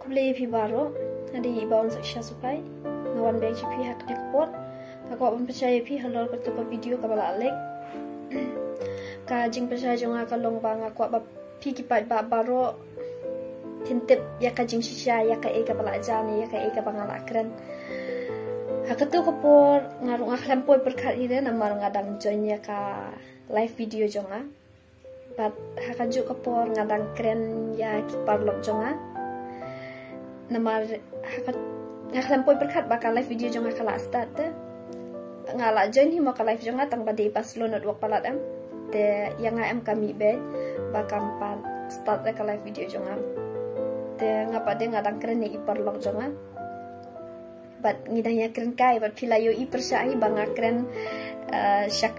kublai pi baro adi bawang saksha supai ngawan bang pi hak dekpor kakak pun percaya pi halal kertu ke video kabala alek ka jing percaya jonga kalong bang aku bab pi kipat ba baro tintip ya ka jing shisha ya ka eka bala jani ya ka eka bangala keren hakatu kapor ngarung aklampoi berkat ide namar ngadang join ya ka live video jonga bat hakaju kapor ngadang keren ya kipar lok jonga namar hakat aklampoi berkat bakal live video jonga kala start ngala join hi maka live jonga tang badi pas lonot wak palat am te yang am kami be bakam pan start ka live video jonga te ngapa de ngadang keren ni ipar lok jonga bat ngidanya keren kai bat pilayo i persai banga keren syak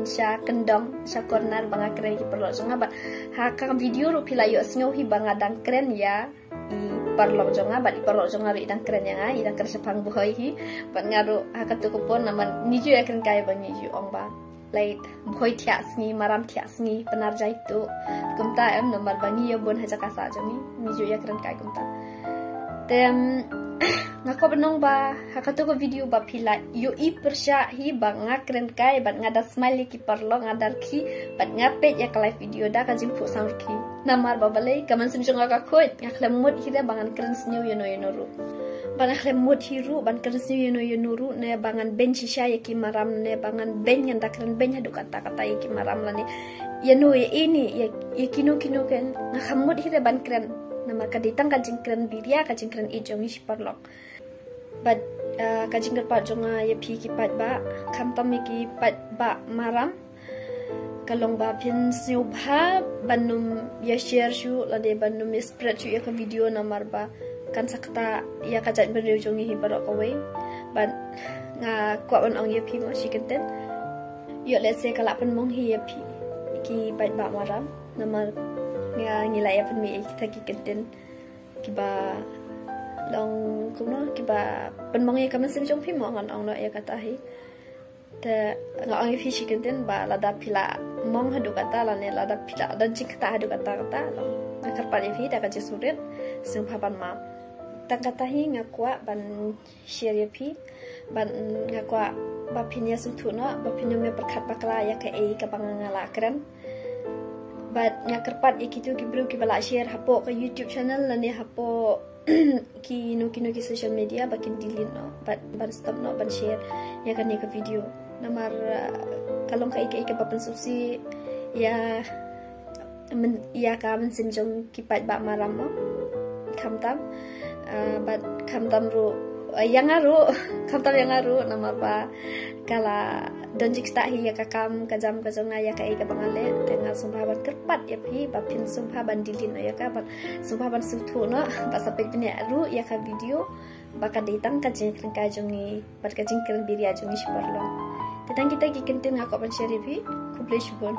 syak kendong syak corner banga keren ki perlo jonga bat hakang video ru pilayo sngo hi banga dang keren ya i parlo jonga bat i parlo jonga ri dang keren yang i dang keren sepang buhoi hi bat ngaru hakatu ko pon naman niju ya keren kai bang niju ong ba late buhoi tias ni maram tias ni penarja itu kumta em nomor bangi ya bon haja kasa jongi niju ya keren kai kumta tem ngako benong ba hakatu ko video ba pila yo i persya hi bang ngakren kai bat ngada smile ki parlo ngadar ki bat ngape ya ka live video da ka jimpu samki namar ba balai kaman sim jonga ka khoi ngakle mod hi da bangan kren sneu yo ru ban ngakle mod hi ru ban kren sneu yo ru ne bangan bench sha ya ki maram ne bangan ben nganda kren ben hadu kata kata ya ki maram la ne ya no ya ini ya kino ken ngakamod hi da ban kren nama kaditang kajing keren biria kajing keren ijong isi parlok but kajing kerpat jonga ya pi kipat ba kamtam ki pat ba maram kalong ba pin siubha banum ya share shu lade banum ya spread shu ya ka video namar ba kan sakta ya kajat berdeu jongi hi barok away but nga kwa on ong ya pi mo shikenten yo let's say kala pen mong hi ya pi ki pat ba maram namar nga ngilaya pen mi kita ki kenten kiba long kuno kiba pen mong ya kaman sim jong pi mo ngon ong no ya kata hi te nga ong fi kenten ba lada pila mong hadu kata la ne lada pila dan jing kata hadu kata long akar pa fi da ka jisurit sim papan ma tang kata hi nga kwa ban share ya pi ban nga kwa ba pinya sum tu no ba pinya me perkat bakla ya ka e ka bangala keren but nga kerpat ikitu kibru ki bala share hapo ka YouTube channel lani hapo ki no ki social media bakin delete no but ban stop no ban share ya kan ka video namar kalong ka ika papan susi ya ya ka men simjong kipat ba maram mo kamtam but kamtam ru yang aru namar ba kala donjik sta hi ya kakam kajam kajanga ya kai ka bangale tenga sumphaban kerpat ya pi ba pin sumphaban dilin ya ka ba sumphaban suthu no ba sapek ne aru ya ka video ba ka ditang ka jing ka jongi ba ka jing kren biria jongi shibarlo tetang kita ki kenten ngako ban share pi kuble shibon